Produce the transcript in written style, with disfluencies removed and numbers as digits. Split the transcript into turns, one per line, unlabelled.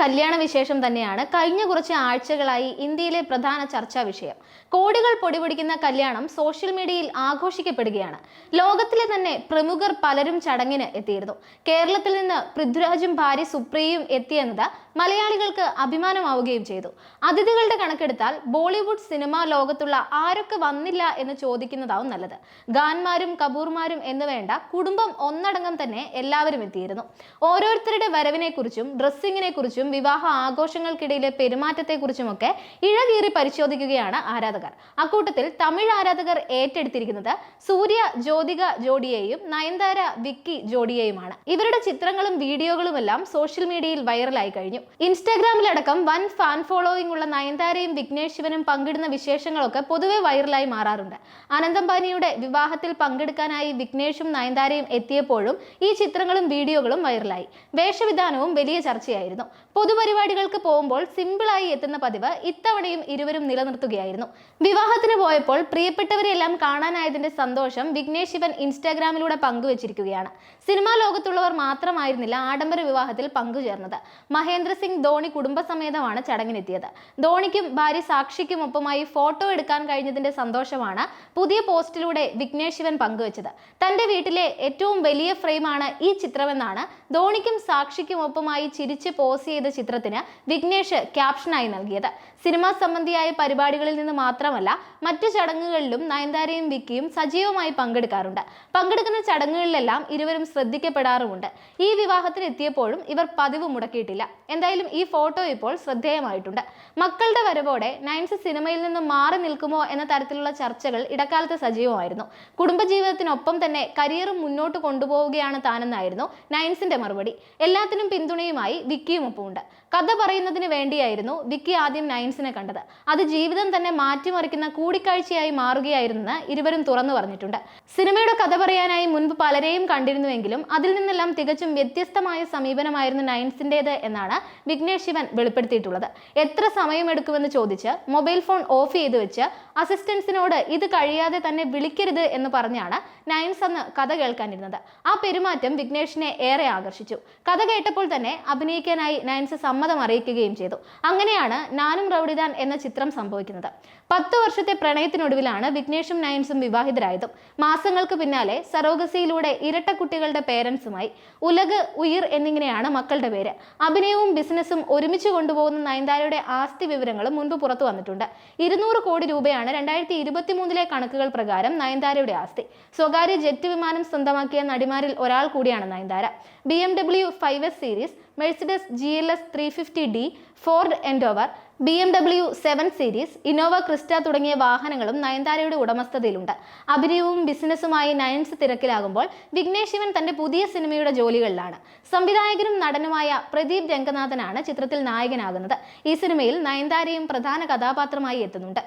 കല്യാണ വിശേഷം തന്നെയാണ് കഴിഞ്ഞ കുറച്ച് ആഴ്ചകളായി ഇന്ത്യയിലെ പ്രധാന ചർച്ചാ വിഷയം. കോടികൾ പൊടിപൊടിക്കുന്ന കല്യാണം സോഷ്യൽ മീഡിയയിൽ ആഘോഷിക്കപ്പെടുകയാണ്. ലോകത്തിലെ തന്നെ പ്രമുഖർ പലരും ചടങ്ങിന് എത്തിയിരുന്നു. കേരളത്തിൽ നിന്ന് പൃഥ്വിരാജും ഭാര്യ സുപ്രിയയും എത്തിയെന്നത് മലയാളികൾക്ക് അഭിമാനമാവുകയും ചെയ്തു. അതിഥികളുടെ കണക്കെടുത്താൽ ബോളിവുഡ് സിനിമാ ലോകത്തുള്ള ആരൊക്കെ വന്നില്ല എന്ന് ചോദിക്കുന്നതാവും നല്ലത്. ഖാൻമാരും കപൂർമാരും എന്ന് വേണ്ട കുടുംബം ഒന്നടങ്കം തന്നെ എല്ലാവരും എത്തിയിരുന്നു. ഓരോരുത്തരുടെ വരവിനെ കുറിച്ചും ഡ്രസ്സിങ്ങിനെ കുറിച്ചും വിവാഹ ആഘോഷങ്ങൾക്കിടയിലെ പെരുമാറ്റത്തെക്കുറിച്ചുമൊക്കെ ഇഴകീറി പരിശോധിക്കുകയാണ് ആരാധകർ. അക്കൂട്ടത്തിൽ തമിഴ് ആരാധകർ ഏറ്റെടുത്തിരിക്കുന്നത് സൂര്യ ജ്യോതിക ജോഡിയെയും നയൻതാര വിക്കി ജോഡിയെയുമാണ്. ഇവരുടെ ചിത്രങ്ങളും വീഡിയോകളുമെല്ലാം സോഷ്യൽ മീഡിയയിൽ വൈറലായി കഴിഞ്ഞു. ഇൻസ്റ്റാഗ്രാമിലടക്കം വൻ ഫാൻ ഫോളോയിങ് ഉള്ള നയൻതാരയും വിഘ്നേഷ് ശിവനും പങ്കിടുന്ന വിശേഷങ്ങളൊക്കെ പൊതുവെ വൈറലായി മാറാറുണ്ട്. അനന്തംബാനിയുടെ വിവാഹത്തിൽ പങ്കെടുക്കാനായി വിഘ്നേഷും നയൻതാരയും എത്തിയപ്പോഴും ഈ ചിത്രങ്ങളും വീഡിയോകളും വൈറലായി. വേഷവിധാനവും വലിയ ചർച്ചയായിരുന്നു. പൊതുപരിപാടികൾക്ക് പോകുമ്പോൾ സിമ്പിളായി എത്തുന്ന പതിവ് ഇത്തവണയും ഇരുവരും നിലനിർത്തുകയായിരുന്നു. വിവാഹത്തിന് പോയപ്പോൾ പ്രിയപ്പെട്ടവരെല്ലാം കാണാനായതിന്റെ സന്തോഷം വിഘ്നേഷ് ശിവൻ ഇൻസ്റ്റാഗ്രാമിലൂടെ പങ്കുവച്ചിരിക്കുകയാണ്. സിനിമാ ലോകത്തുള്ളവർ മാത്രമായിരുന്നില്ല ആഡംബര വിവാഹത്തിൽ പങ്കുചേർന്നത്. മഹേന്ദ്ര സിംഗ് ധോണി കുടുംബസമേതമാണ് ചടങ്ങിനെത്തിയത്. ധോണിക്കും ഭാര്യ സാക്ഷിക്കും ഒപ്പമായി ഫോട്ടോ എടുക്കാൻ കഴിഞ്ഞതിന്റെ സന്തോഷമാണ് പുതിയ പോസ്റ്റിലൂടെ വിഘ്നേഷ് ശിവൻ പങ്കുവച്ചത്. തന്റെ വീട്ടിലെ ഏറ്റവും വലിയ ഫ്രെയിമാണ് ഈ ചിത്രമെന്നാണ് ധോണിക്കും സാക്ഷിക്കും ഒപ്പമായി ചിരിച്ച് പോസ് ചെയ്ത ചിത്രത്തിന് വിഘ്നേഷ് ക്യാപ്ഷനായി നൽകിയത്. സിനിമാ സംബന്ധിയായ പരിപാടികളിൽ നിന്ന് മാത്രമല്ല മറ്റു ചടങ്ങുകളിലും നയൻതാരയും വിക്കിയും സജീവമായി പങ്കെടുക്കാറുണ്ട്. പങ്കെടുക്കുന്ന ചടങ്ങുകളിലെല്ലാം ഇരുവരും ശ്രദ്ധിക്കപ്പെടാറുമുണ്ട്. ഈ വിവാഹത്തിന് എത്തിയപ്പോഴും ഇവർ പതിവ് മുടക്കിയിട്ടില്ല. എന്തായാലും ഈ ഫോട്ടോ ഇപ്പോൾ ശ്രദ്ധേയമായിട്ടുണ്ട്. മക്കളുടെ വരവോടെ നയൻസ് സിനിമയിൽ നിന്നും മാറി നിൽക്കുമോ എന്ന തരത്തിലുള്ള ചർച്ചകൾ ഇടക്കാലത്ത് സജീവമായിരുന്നു. കുടുംബജീവിതത്തിനൊപ്പം തന്നെ കരിയറും മുന്നോട്ട് കൊണ്ടുപോവുകയാണ് താനെന്നായിരുന്നു നയൻസിന്റെ മറുപടി. എല്ലാത്തിനും പിന്തുണയുമായി വിക്കിയും ഒപ്പമുണ്ട്. കഥ പറയുന്നതിന് വേണ്ടിയായിരുന്നു വിക്കി ആദ്യം നയൻസിനെ കണ്ടത്. അത് ജീവിതം തന്നെ മാറ്റിമറിക്കുന്ന കൂടിക്കാഴ്ചയായി മാറുകയായിരുന്നെന്ന് ഇരുവരും തുറന്നു പറഞ്ഞിട്ടുണ്ട്. സിനിമയുടെ കഥ പറയാനായി മുൻപ് പലരെയും കണ്ടിരുന്നുവെങ്കിലും അതിൽ നിന്നെല്ലാം തികച്ചും വ്യത്യസ്തമായ സമീപനമായിരുന്നു നയൻസിൻ്റേത് എന്നാണ് വിഘ്നേഷ് ശിവൻ വെളിപ്പെടുത്തിയിട്ടുള്ളത്. എത്ര സമയമെടുക്കുമെന്ന് ചോദിച്ച് മൊബൈൽ ഫോൺ ഓഫ് ചെയ്ത് വെച്ച് അസിസ്റ്റൻസിനോട് ഇത് കഴിയാതെ തന്നെ വിളിക്കരുത് എന്ന് പറഞ്ഞാണ് നയൻസ് അന്ന് കഥ കേൾക്കാനിരുന്നത്. ആ പെരുമാറ്റം വിഘ്നേഷിനെ ഏറെ ആകർഷിച്ചു. കഥ കേട്ടപ്പോൾ തന്നെ അഭിനയിക്കാനായി നയൻസ് സമ്മതം അറിയിക്കുകയും ചെയ്തു. അങ്ങനെയാണ് നാനും റൗഡിദാൻ എന്ന ചിത്രം സംഭവിക്കുന്നത്. 10 വർഷത്തെ പ്രണയത്തിനൊടുവിലാണ് വിഘ്നേഷും നയൻസും വിവാഹിതരായതും. മാസങ്ങൾക്ക് പിന്നാലെ സറോഗസിയിലൂടെ ഇരട്ട കുട്ടികളുടെ പേരൻസുമായി. ഉലഗ്, ഉയിർ എന്നിങ്ങനെയാണ് മക്കളുടെ പേര്. അഭിനയവും ബിസിനസ്സും ഒരുമിച്ച് കൊണ്ടുപോകുന്ന നയൻതാരയുടെ ആസ്തി വിവരങ്ങളും മുൻപ് പുറത്തു വന്നിട്ടുണ്ട്. 200 കോടി രൂപയാണ് 2023 കണക്കുകൾ പ്രകാരം നയൻതാരയുടെ ആസ്തി. സ്വകാര്യ ജെറ്റ് വിമാനം സ്വന്തമാക്കിയ നടിമാരിൽ ഒരാൾ കൂടിയാണ് Nayanthara. BMW 5S series, Mercedes GLS 350D, Ford Endeavour, BMW 7 series, Innova Crysta തുടങ്ങിയ വാഹനങ്ങളും നയൻതാരയുടെ ഉടമസ്ഥതയിലുണ്ട്. അഭിനയവും ബിസിനസ്സുമായി നയൻസ് തിരക്കിലാകുമ്പോൾ വിഘ്നേഷ് ശിവൻ തന്റെ പുതിയ സിനിമയുടെ ജോലികളിലാണ്. സംവിധായകനും നടനുമായ പ്രദീപ് രംഗനാഥനാണ് ചിത്രത്തിൽ നായകനാകുന്നത്. ഈ സിനിമയിൽ നയൻതാരയും പ്രധാന കഥാപാത്രമായി എത്തുന്നുണ്ട്.